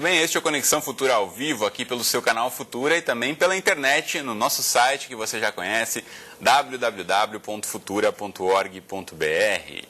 Muito bem, este é o Conexão Futura ao vivo, aqui pelo seu canal Futura e também pela internet, no nosso site que você já conhece, www.futura.org.br.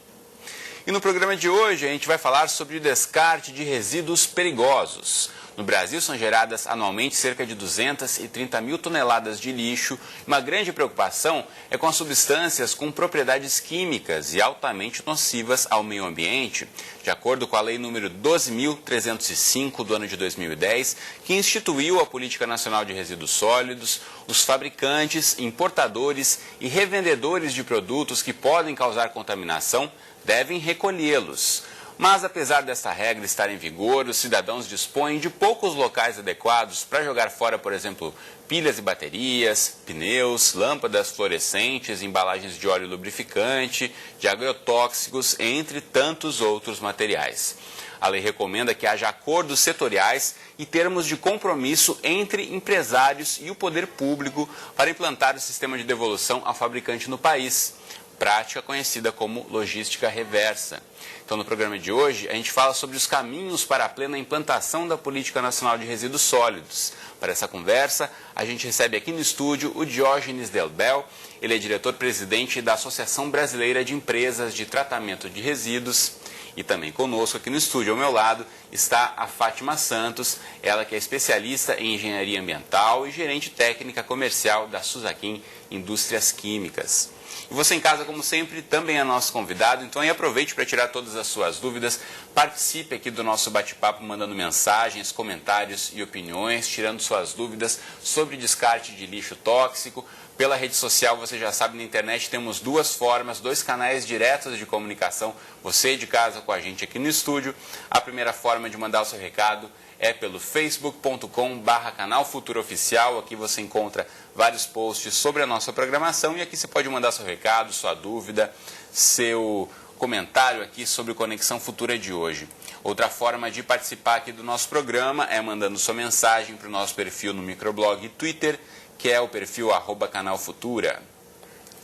E no programa de hoje a gente vai falar sobre o descarte de resíduos perigosos. No Brasil são geradas anualmente cerca de 230 mil toneladas de lixo. Uma grande preocupação é com as substâncias com propriedades químicas e altamente nocivas ao meio ambiente. De acordo com a Lei número 12.305 do ano de 2010, que instituiu a Política Nacional de Resíduos Sólidos, os fabricantes, importadores e revendedores de produtos que podem causar contaminação devem recolhê-los. Mas, apesar desta regra estar em vigor, os cidadãos dispõem de poucos locais adequados para jogar fora, por exemplo, pilhas e baterias, pneus, lâmpadas fluorescentes, embalagens de óleo lubrificante, de agrotóxicos, entre tantos outros materiais. A lei recomenda que haja acordos setoriais e termos de compromisso entre empresários e o poder público para implantar o sistema de devolução ao fabricante no país, prática conhecida como logística reversa. Então, no programa de hoje, a gente fala sobre os caminhos para a plena implantação da Política Nacional de Resíduos Sólidos. Para essa conversa, a gente recebe aqui no estúdio o Diógenes Delbel. Ele é diretor-presidente da Associação Brasileira de Empresas de Tratamento de Resíduos. E também conosco aqui no estúdio, ao meu lado, está a Fátima Santos, ela que é especialista em engenharia ambiental e gerente técnica comercial da Suzaquim Indústrias Químicas. E você em casa, como sempre, também é nosso convidado, então aí aproveite para tirar todas as suas dúvidas, participe aqui do nosso bate-papo mandando mensagens, comentários e opiniões, tirando suas dúvidas sobre descarte de lixo tóxico. Pela rede social, você já sabe, na internet temos duas formas, dois canais diretos de comunicação, você de casa com a gente aqui no estúdio. A primeira forma de mandar o seu recado é pelo facebook.com/canal Futura Oficial. Aqui você encontra vários posts sobre a nossa programação e aqui você pode mandar seu recado, sua dúvida, seu comentário aqui sobre o Conexão Futura de hoje. Outra forma de participar aqui do nosso programa é mandando sua mensagem para o nosso perfil no microblog Twitter, que é o perfil @canalfutura.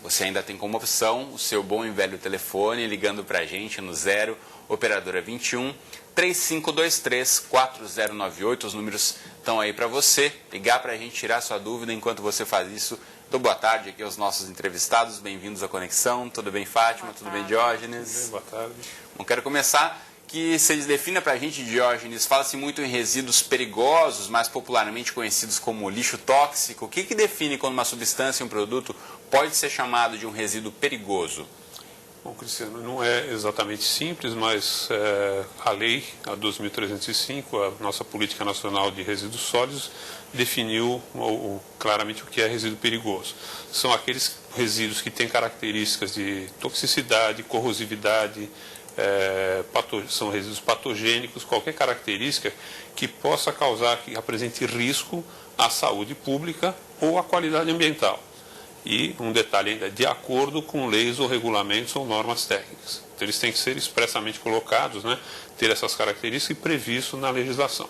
Você ainda tem como opção o seu bom e velho telefone ligando para a gente no 0 operadora 21 3523 4098. Os números estão aí para você ligar para a gente, tirar sua dúvida. Enquanto você faz isso, dou boa tarde aqui aos nossos entrevistados. Bem-vindos à Conexão. Tudo bem, Fátima? Tudo bem, Diógenes? Tudo bem, boa tarde. Bom, quero começar que vocês defina para a gente, Diógenes. Fala-se muito em resíduos perigosos, mais popularmente conhecidos como lixo tóxico. O que define quando uma substância, um produto, pode ser chamado de um resíduo perigoso? Bom, Cristiano, não é exatamente simples, mas a lei, a 12.305, a nossa Política Nacional de Resíduos Sólidos, definiu claramente o que é resíduo perigoso. São aqueles resíduos que têm características de toxicidade, corrosividade, são resíduos patogênicos, qualquer característica que possa causar, que apresente risco à saúde pública ou à qualidade ambiental. E um detalhe ainda, de acordo com leis ou regulamentos ou normas técnicas. Então eles têm que ser expressamente colocados, né, ter essas características e previsto na legislação.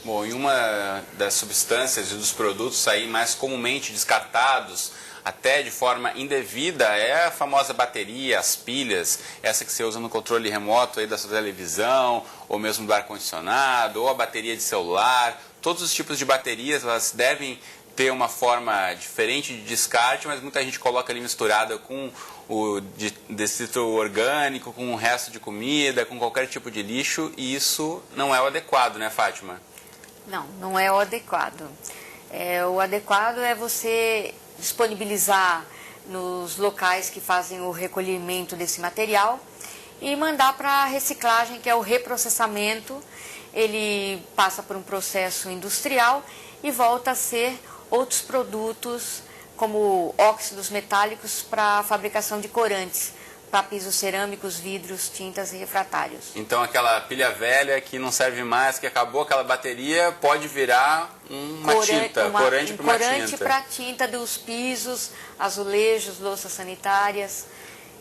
Bom, e uma das substâncias e dos produtos aí mais comumente descartados, até de forma indevida, é a famosa bateria, as pilhas, essa que você usa no controle remoto aí da sua televisão, ou mesmo do ar-condicionado, ou a bateria de celular. Todos os tipos de baterias, elas devem ter uma forma diferente de descarte, mas muita gente coloca ali misturada com o detrito orgânico, com o resto de comida, com qualquer tipo de lixo, e isso não é o adequado, né, Fátima? Não, não é o adequado. O adequado é você disponibilizar nos locais que fazem o recolhimento desse material e mandar para a reciclagem, que é o reprocessamento. Ele passa por um processo industrial e volta a ser outros produtos, como óxidos metálicos para a fabricação de corantes, para pisos cerâmicos, vidros, tintas e refratários. Então aquela pilha velha que não serve mais, que acabou aquela bateria, pode virar uma tinta, corante para uma tinta. Corante para tinta dos pisos, azulejos, louças sanitárias.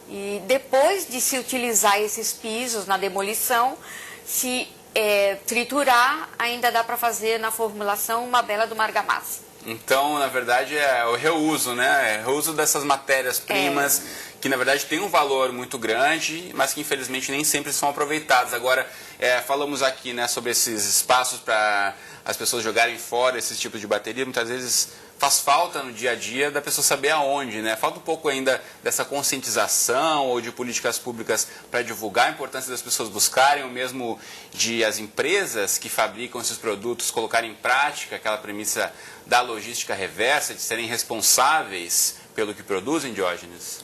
E depois de se utilizar esses pisos na demolição, se triturar, ainda dá para fazer na formulação uma bela de uma argamassa. Então, na verdade, é o reuso, né? É o reuso dessas matérias-primas, que na verdade tem um valor muito grande, mas que infelizmente nem sempre são aproveitadas. Agora, falamos aqui, né, sobre esses espaços para as pessoas jogarem fora esses tipos de bateria. Muitas vezes faz falta no dia a dia da pessoa saber aonde, né? Falta um pouco ainda dessa conscientização ou de políticas públicas para divulgar a importância das pessoas buscarem, ou mesmo de as empresas que fabricam esses produtos colocarem em prática aquela premissa da logística reversa, de serem responsáveis pelo que produzem, Diógenes.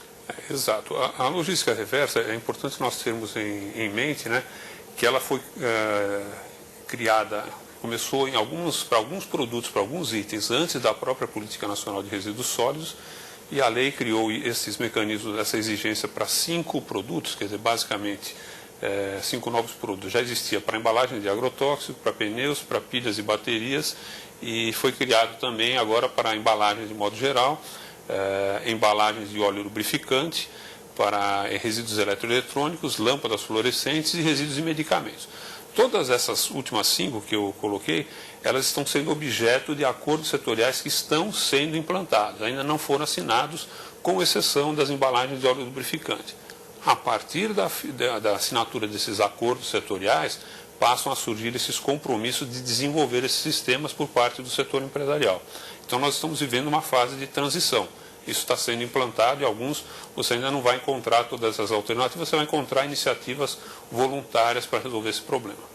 Exato. A logística reversa, é importante nós termos em mente, né, que ela foi criada, começou para alguns produtos, para alguns itens, antes da própria Política Nacional de Resíduos Sólidos, e a lei criou esses mecanismos, essa exigência para 5 produtos, quer dizer, basicamente 5 novos produtos. Já existia para embalagem de agrotóxico, para pneus, para pilhas e baterias, e foi criado também agora para embalagens de modo geral, embalagens de óleo lubrificante, para resíduos eletroeletrônicos, lâmpadas fluorescentes e resíduos de medicamentos. Todas essas últimas 5 que eu coloquei, elas estão sendo objeto de acordos setoriais que estão sendo implantados, ainda não foram assinados, com exceção das embalagens de óleo lubrificante. A partir da assinatura desses acordos setoriais, passam a surgir esses compromissos de desenvolver esses sistemas por parte do setor empresarial. Então nós estamos vivendo uma fase de transição. Isso está sendo implantado e alguns você ainda não vai encontrar todas essas alternativas, você vai encontrar iniciativas voluntárias para resolver esse problema.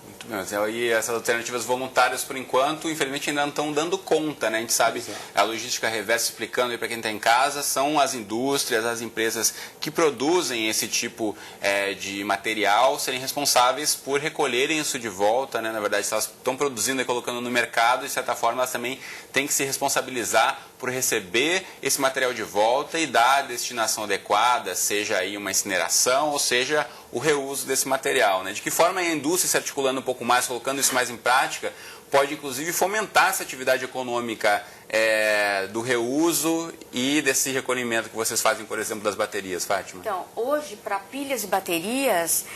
Muito bem, e essas alternativas voluntárias, por enquanto, infelizmente ainda não estão dando conta, né? A gente sabe, a logística reversa, explicando aí para quem está em casa, são as indústrias, as empresas que produzem esse tipo de material serem responsáveis por recolherem isso de volta, né? Na verdade, se elas estão produzindo e colocando no mercado, de certa forma, elas também têm que se responsabilizar por receber esse material de volta e dar a destinação adequada, seja aí uma incineração ou seja o reuso desse material, né? De que forma a indústria, se articulando um pouco mais, colocando isso mais em prática, pode inclusive fomentar essa atividade econômica do reuso e desse recolhimento que vocês fazem, por exemplo, das baterias, Fátima? Então, hoje, para pilhas e baterias,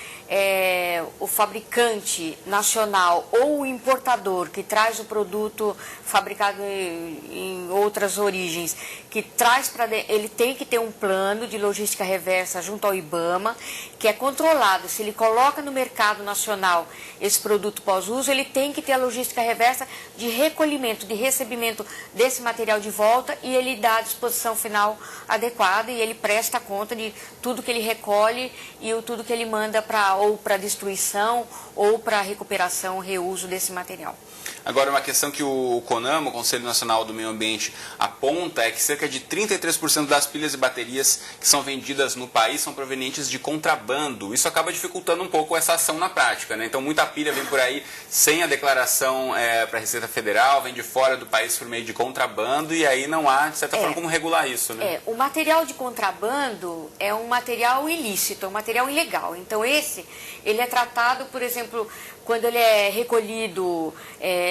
o fabricante nacional ou o importador que traz o produto fabricado em outras origens, que traz ele tem que ter um plano de logística reversa junto ao IBAMA, que é controlado. Se ele coloca no mercado nacional esse produto pós-uso, ele tem que ter a logística reversa de recolhimento, de recebimento desse material de volta, e ele dá a disposição final adequada e ele presta conta de tudo que ele recolhe e tudo que ele manda ou para destruição ou para recuperação, reuso desse material. Agora, uma questão que o CONAMA, o Conselho Nacional do Meio Ambiente, aponta é que cerca de 33% das pilhas e baterias que são vendidas no país são provenientes de contrabando. Isso acaba dificultando um pouco essa ação na prática, né? Então, muita pilha vem por aí sem a declaração para a Receita Federal, vem de fora do país por meio de contrabando, e aí não há, de certa forma, como regular isso, né? O material de contrabando é um material ilícito, é um material ilegal. Então, ele é tratado, por exemplo, quando ele é recolhido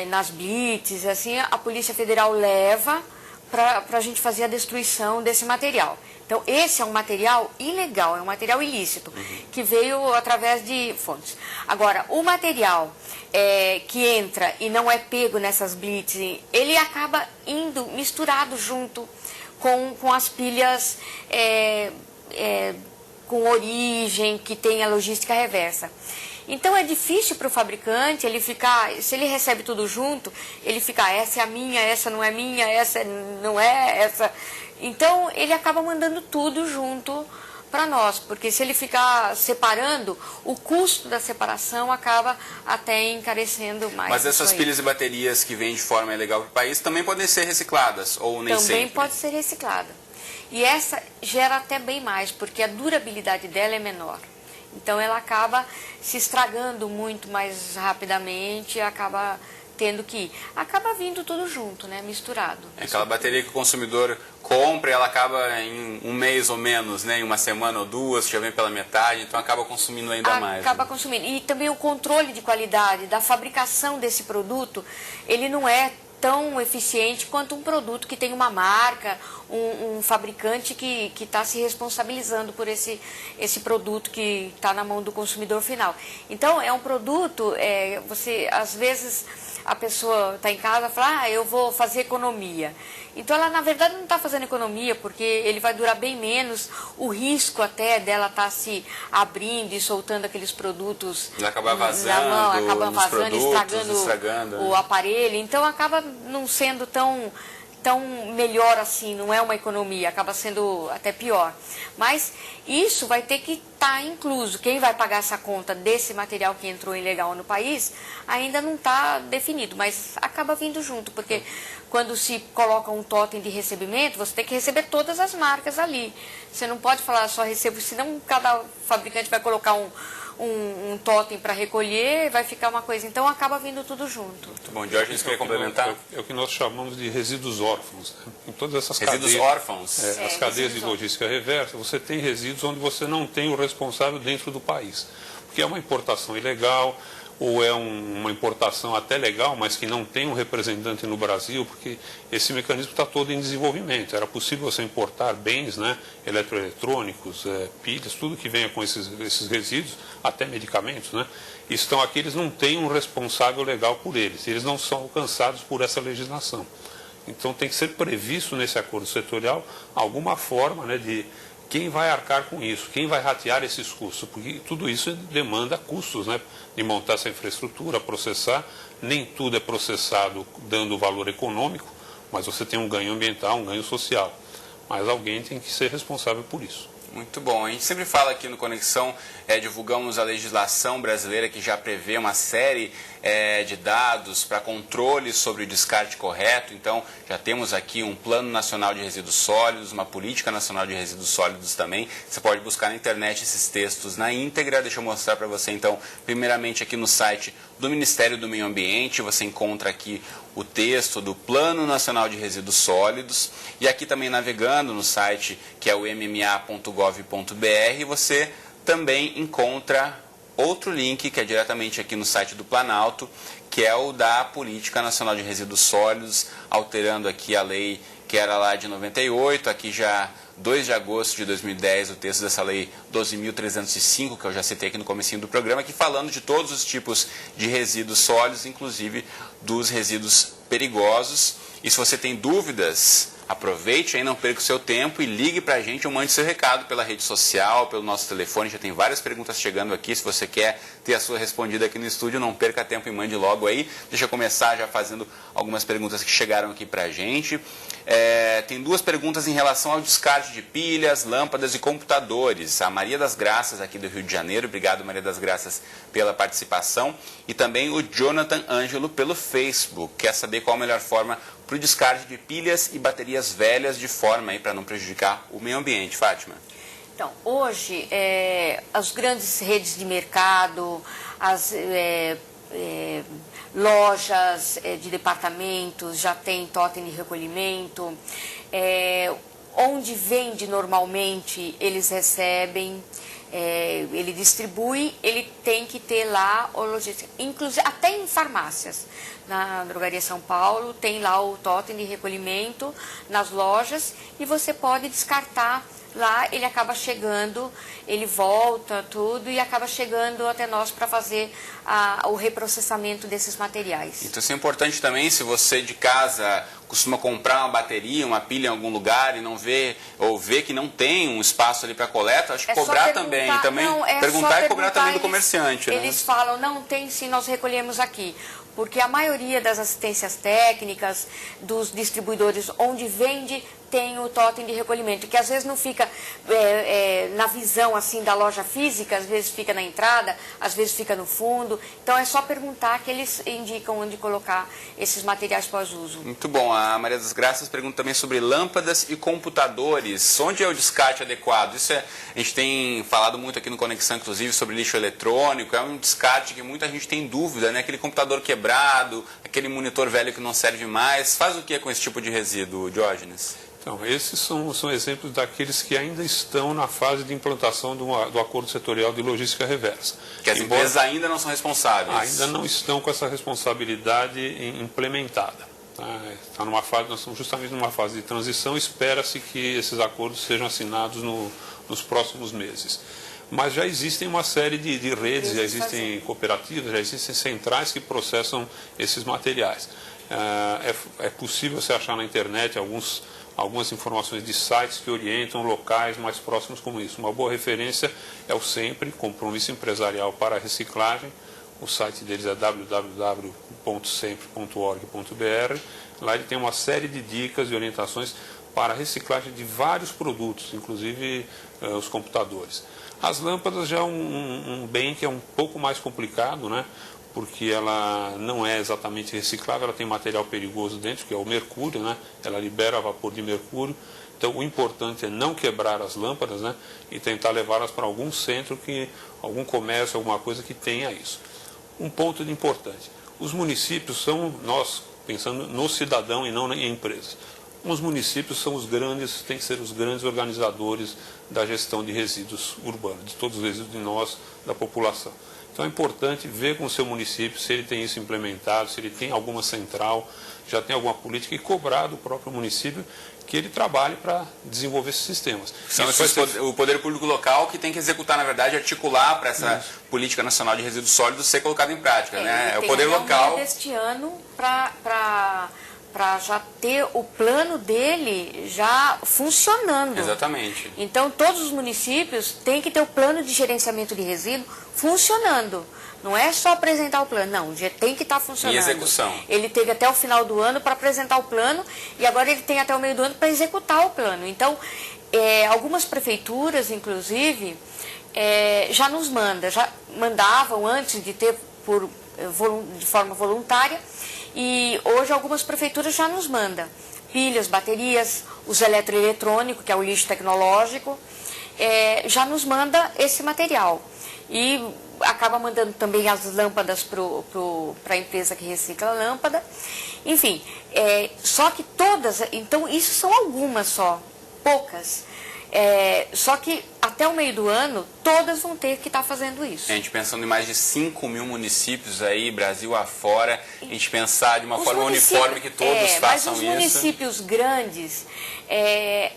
nas blitz, assim, a Polícia Federal leva para a gente fazer a destruição desse material. Então, esse é um material ilegal, é um material ilícito, que veio através de fontes. Agora, o material que entra e não é pego nessas blitz, ele acaba indo misturado junto com as pilhas com origem, que tem a logística reversa. Então é difícil para o fabricante ele ficar, se ele recebe tudo junto, ele fica, essa é a minha, essa não é minha, essa não é, essa... Então ele acaba mandando tudo junto para nós, porque se ele ficar separando, o custo da separação acaba até encarecendo mais. Mas essas pilhas e baterias que vêm de forma ilegal para o país também podem ser recicladas, ou nem sempre? Também pode ser reciclada. E essa gera até bem mais, porque a durabilidade dela é menor. Então ela acaba se estragando muito mais rapidamente, acaba vindo tudo junto, né, misturado. É aquela bateria que o consumidor compra e ela acaba em um mês ou menos, né, em uma semana ou duas, já vem pela metade, então acaba consumindo ainda mais. Acaba consumindo. E também o controle de qualidade da fabricação desse produto, ele não é tão eficiente quanto um produto que tem uma marca, um fabricante que está se responsabilizando por esse produto que está na mão do consumidor final. Então, é um produto, você, às vezes, a pessoa está em casa e fala, eu vou fazer economia. Então, ela, na verdade, não está fazendo economia, porque ele vai durar bem menos, o risco até dela estar se abrindo e soltando aqueles produtos acaba vazando, estragando o aparelho. Então, acaba não sendo tão melhor assim, não é uma economia, acaba sendo até pior. Mas isso vai ter que estar incluso. Quem vai pagar essa conta desse material que entrou ilegal no país ainda não está definido, mas acaba vindo junto, porque quando se coloca um totem de recebimento, você tem que receber todas as marcas ali. Você não pode falar só recebo, senão cada fabricante vai colocar um totem para recolher, vai ficar uma coisa. Então, acaba vindo tudo junto. Muito bom. Jorge, você quer complementar? É o que nós chamamos de resíduos órfãos. Né? Em todas essas resíduos cadeias, órfãos? As cadeias de logística reversa, você tem resíduos onde você não tem o responsável dentro do país. Porque é uma importação ilegal, ou é uma importação até legal, mas que não tem um representante no Brasil, porque esse mecanismo está todo em desenvolvimento. Era possível você importar bens, né, eletroeletrônicos, pilhas, tudo que venha com esses resíduos, até medicamentos, né, estão aqui, eles não têm um responsável legal por eles não são alcançados por essa legislação. Então tem que ser previsto nesse acordo setorial alguma forma, né, de quem vai arcar com isso, quem vai ratear esses custos, porque tudo isso demanda custos, né, de montar essa infraestrutura, processar. Nem tudo é processado dando valor econômico, mas você tem um ganho ambiental, um ganho social. Mas alguém tem que ser responsável por isso. Muito bom. A gente sempre fala aqui no Conexão, divulgamos a legislação brasileira que já prevê uma série de dados para controle sobre o descarte correto. Então, já temos aqui um Plano Nacional de Resíduos Sólidos, uma Política Nacional de Resíduos Sólidos também. Você pode buscar na internet esses textos na íntegra. Deixa eu mostrar para você, então, primeiramente aqui no site do Ministério do Meio Ambiente, você encontra aqui o texto do Plano Nacional de Resíduos Sólidos, e aqui também navegando no site que é o mma.gov.br, você também encontra outro link que é diretamente aqui no site do Planalto, que é o da Política Nacional de Resíduos Sólidos, alterando aqui a lei que era lá de 98, aqui já 2 de agosto de 2010, o texto dessa lei 12.305, que eu já citei aqui no comecinho do programa, aqui falando de todos os tipos de resíduos sólidos, inclusive dos resíduos perigosos. E se você tem dúvidas, aproveite aí, não perca o seu tempo e ligue para a gente ou mande seu recado pela rede social, pelo nosso telefone. Já tem várias perguntas chegando aqui. Se você quer ter a sua respondida aqui no estúdio, não perca tempo e mande logo aí. Deixa eu começar já fazendo algumas perguntas que chegaram aqui para a gente. Tem 2 perguntas em relação ao descarte de pilhas, lâmpadas e computadores. A Maria das Graças, aqui do Rio de Janeiro. Obrigado, Maria das Graças, pela participação. E também o Jonathan Ângelo pelo Facebook. Quer saber qual a melhor forma para o descarte de pilhas e baterias velhas de forma para não prejudicar o meio ambiente. Fátima? Então, hoje, as grandes redes de mercado, as lojas de departamentos já têm totem de recolhimento. Onde vende normalmente, eles recebem. Ele distribui, ele tem que ter lá o logística. Inclusive, até em farmácias. Na Drogaria São Paulo tem lá o totem de recolhimento nas lojas e você pode descartar lá, ele acaba chegando, ele volta tudo e acaba chegando até nós para fazer o reprocessamento desses materiais. Então isso é importante também, se você de casa costuma comprar uma bateria, uma pilha em algum lugar e não vê, ou vê que não tem um espaço ali para coleta, acho que cobrar também perguntar e cobrar também do comerciante. Eles falam, não tem sim, nós recolhemos aqui. Porque a maioria das assistências técnicas, dos distribuidores onde vende, tem o totem de recolhimento, que às vezes não fica na visão assim da loja física, às vezes fica na entrada, às vezes fica no fundo. Então é só perguntar que eles indicam onde colocar esses materiais pós-uso. Muito bom. A Maria das Graças pergunta também sobre lâmpadas e computadores. Onde é o descarte adequado? Isso a gente tem falado muito aqui no Conexão, inclusive, sobre lixo eletrônico. É um descarte que muita gente tem dúvida, né? Aquele computador quebrado, aquele monitor velho que não serve mais. Faz o que com esse tipo de resíduo, Diógenes? Então, esses são exemplos daqueles que ainda estão na fase de implantação do Acordo Setorial de Logística Reversa. Que as empresas ainda não são responsáveis. Ainda não estão com essa responsabilidade implementada. Está numa fase, nós estamos justamente numa fase de transição, espera-se que esses acordos sejam assinados nos próximos meses. Mas já existem uma série de redes, já existem cooperativas, já existem centrais que processam esses materiais. É possível você achar na internet algumas informações de sites que orientam locais mais próximos como isso. Uma boa referência é o SEMPRE, Compromisso Empresarial para a Reciclagem. O site deles é www.sempre.org.br. Lá ele tem uma série de dicas e orientações para a reciclagem de vários produtos, inclusive os computadores. As lâmpadas já é um bem que é um pouco mais complicado, né? Porque ela não é exatamente reciclável, ela tem material perigoso dentro, que é o mercúrio, né? Ela libera vapor de mercúrio. Então, o importante é não quebrar as lâmpadas, né? E tentar levá-las para algum centro, algum comércio, alguma coisa que tenha isso. Um ponto importante, os municípios são, nós pensando no cidadão e não em empresas, os municípios são os grandes, têm que ser os grandes organizadores da gestão de resíduos urbanos, de todos os resíduos de nós, da população. Então é importante ver com o seu município se ele tem isso implementado, se ele tem alguma central, já tem alguma política, e cobrar do próprio município que ele trabalhe para desenvolver esses sistemas. São o poder público local que tem que executar, na verdade, articular para essa política nacional de resíduos sólidos ser colocada em prática. Né? É o poder local. Deste ano para já ter o plano dele já funcionando. Exatamente. Então, todos os municípios têm que ter o plano de gerenciamento de resíduo funcionando. Não é só apresentar o plano, não, já tem que estar funcionando. Em execução. Ele teve até o final do ano para apresentar o plano e agora ele tem até o meio do ano para executar o plano. Então, algumas prefeituras, inclusive, já nos mandavam antes de ter de forma voluntária, e hoje algumas prefeituras já nos mandam pilhas, baterias, os eletroeletrônicos, que é o lixo tecnológico, já nos manda esse material. E acaba mandando também as lâmpadas para a empresa que recicla a lâmpada. Enfim, só que todas, então isso são algumas só, poucas. Só que até o meio do ano, todas vão ter que estar fazendo isso. A gente pensando em mais de 5 mil municípios aí, Brasil afora, a gente pensar de uma forma uniforme que todos façam isso. Mas os municípios grandes,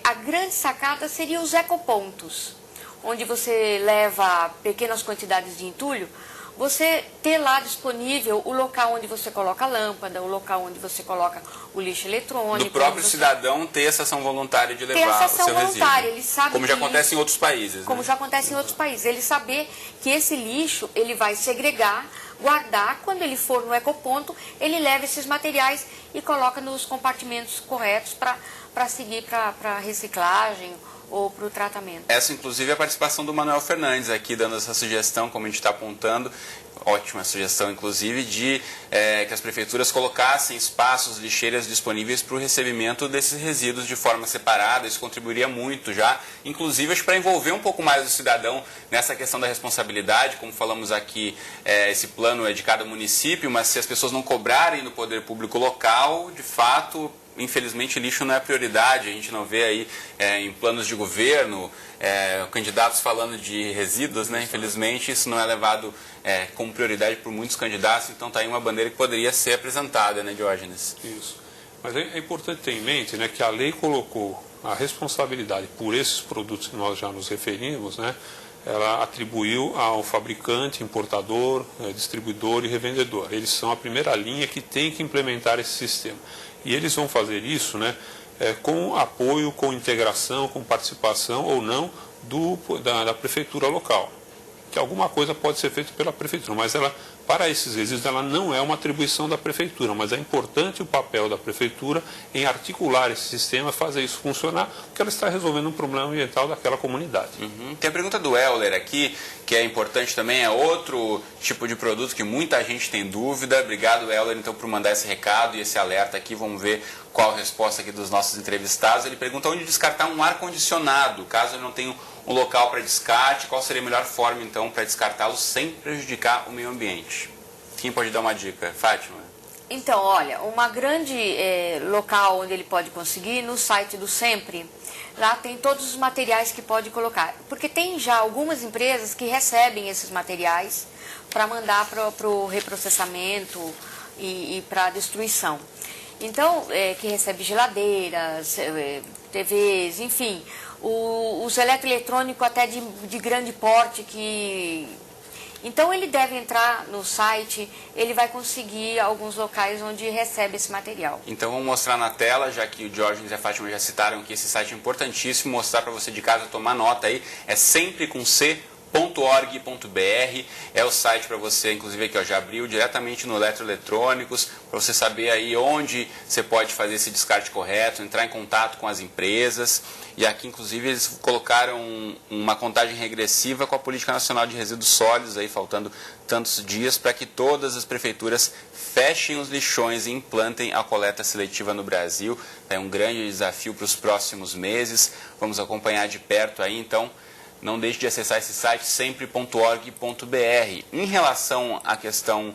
a grande sacada seria os ecopontos, onde você leva pequenas quantidades de entulho, você ter lá disponível o local onde você coloca a lâmpada, o local onde você coloca o lixo eletrônico. Do próprio cidadão ter essa ação voluntária de levar o seu resíduo. Ele sabe como já acontece em outros países. Como já acontece em outros países. Ele saber que esse lixo ele vai segregar, guardar, quando ele for no ecoponto, ele leva esses materiais e coloca nos compartimentos corretos para seguir para reciclagem ou para o tratamento. Essa, inclusive, é a participação do Manuel Fernandes aqui, dando essa sugestão, como a gente está apontando, ótima sugestão, inclusive, de que as prefeituras colocassem espaços, lixeiras disponíveis para o recebimento desses resíduos de forma separada. Isso contribuiria muito já, inclusive, para envolver um pouco mais o cidadão nessa questão da responsabilidade. Como falamos aqui, esse plano é de cada município, mas se as pessoas não cobrarem no poder público local, de fato, infelizmente, lixo não é prioridade. A gente não vê aí em planos de governo candidatos falando de resíduos, né? Infelizmente, isso não é levado como prioridade por muitos candidatos. Então, está aí uma bandeira que poderia ser apresentada, né, Diógenes? Isso. Mas é importante ter em mente, né, que a lei colocou a responsabilidade por esses produtos que nós já nos referimos, né? Ela atribuiu ao fabricante, importador, distribuidor e revendedor. Eles são a primeira linha que tem que implementar esse sistema. E eles vão fazer isso, né, com apoio, com integração, com participação ou não da prefeitura local. Que alguma coisa pode ser feita pela prefeitura, mas para esses resíduos ela não é uma atribuição da prefeitura, mas é importante o papel da prefeitura em articular esse sistema, fazer isso funcionar, porque ela está resolvendo um problema ambiental daquela comunidade. Tem a pergunta do Euler aqui, que é importante também, é outro tipo de produto que muita gente tem dúvida. Obrigado, Euler, então, por mandar esse recado e esse alerta aqui. Vamos ver qual a resposta aqui dos nossos entrevistados. Ele pergunta onde descartar um ar-condicionado, caso ele não tenha um local para descarte, qual seria a melhor forma, então, para descartá-lo sem prejudicar o meio ambiente? Quem pode dar uma dica? Fátima? Então, olha, uma grande local onde ele pode conseguir, no site do Sempre, lá tem todos os materiais que pode colocar. Porque tem já algumas empresas que recebem esses materiais para mandar para o reprocessamento e para a destruição. Então, que recebe geladeiras, TVs, enfim, os eletroeletrônicos até de grande porte que... Então ele deve entrar no site, ele vai conseguir alguns locais onde recebe esse material. Então vamos mostrar na tela, já que o Diógenes e a Fátima já citaram que esse site é importantíssimo, mostrar para você de casa tomar nota aí, é sempre com c.org.br, é o site para você, inclusive aqui ó, já abriu diretamente no Eletroeletrônicos, para você saber aí onde você pode fazer esse descarte correto, entrar em contato com as empresas. E aqui, inclusive, eles colocaram uma contagem regressiva com a Política Nacional de Resíduos Sólidos, aí faltando tantos dias, para que todas as prefeituras fechem os lixões e implantem a coleta seletiva no Brasil. É um grande desafio para os próximos meses. Vamos acompanhar de perto aí, então. Não deixe de acessar esse site sempre.org.br. Em relação à questão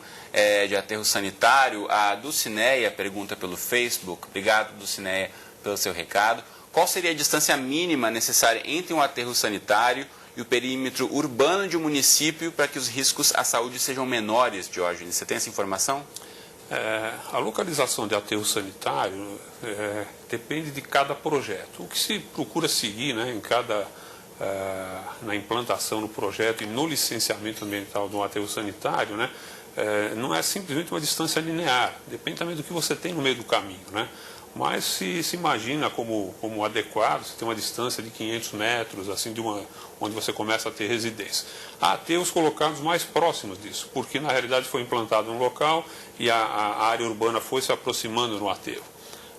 de aterro sanitário, a Dulcineia pergunta pelo Facebook. Obrigado, Dulcineia, pelo seu recado. Qual seria a distância mínima necessária entre um aterro sanitário e o perímetro urbano de um município para que os riscos à saúde sejam menores, Diógenes? Você tem essa informação? A localização de aterro sanitário depende de cada projeto. O que se procura seguir, né, na implantação do projeto e no licenciamento ambiental de um aterro sanitário, né, não é simplesmente uma distância linear, depende também do que você tem no meio do caminho, né? Mas se imagina como adequado, você tem uma distância de 500 metros, assim, onde você começa a ter residência. Há aterros colocados mais próximos disso, porque na realidade foi implantado um local e a área urbana foi se aproximando no aterro.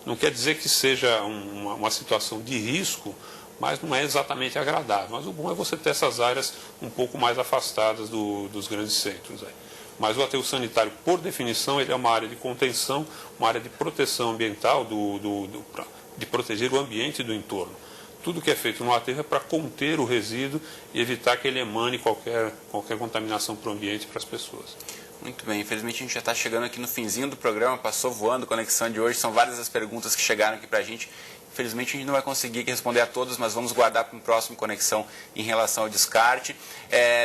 Não quer dizer que seja uma situação de risco, mas não é exatamente agradável. Mas o bom é você ter essas áreas um pouco mais afastadas dos grandes centros. Aí. Mas o aterro sanitário, por definição, ele é uma área de contenção, uma área de proteção ambiental, de proteger o ambiente do entorno. Tudo que é feito no aterro é para conter o resíduo e evitar que ele emane qualquer contaminação para o ambiente e para as pessoas. Muito bem, infelizmente a gente já está chegando aqui no finzinho do programa, passou voando a conexão de hoje, são várias as perguntas que chegaram aqui para a gente. Infelizmente a gente não vai conseguir responder a todas, mas vamos guardar para um próximo Conexão em relação ao descarte.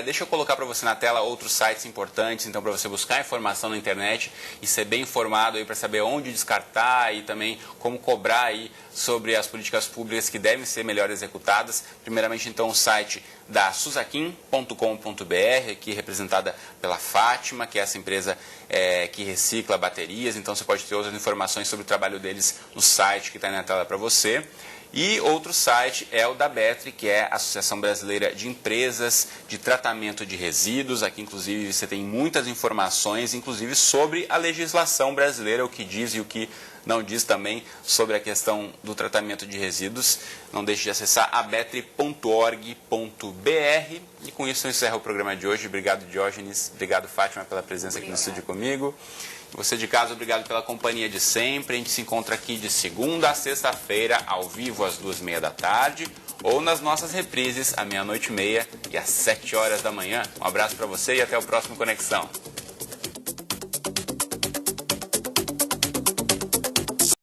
Deixa eu colocar para você na tela outros sites importantes, então para você buscar informação na internet e ser bem informado aí para saber onde descartar e também como cobrar aí sobre as políticas públicas que devem ser melhor executadas. Primeiramente então o site da Suzaquim.com.br, aqui representada pela Fátima, que é essa empresa que recicla baterias, então você pode ter outras informações sobre o trabalho deles no site que está aí na tela para você. E outro site é o da BETRE, que é a Associação Brasileira de Empresas de Tratamento de Resíduos. Aqui, inclusive, você tem muitas informações, inclusive sobre a legislação brasileira, o que diz e o que não diz também sobre a questão do tratamento de resíduos. Não deixe de acessar abetre.org.br. E com isso eu encerro o programa de hoje. Obrigado, Diógenes. Obrigado, Fátima, pela presença aqui no estúdio comigo. Você de casa, obrigado pela companhia de sempre. A gente se encontra aqui de segunda a sexta-feira, ao vivo às 2h30 da tarde, ou nas nossas reprises, à 00:30 e às 7h da manhã. Um abraço para você e até o próximo Conexão.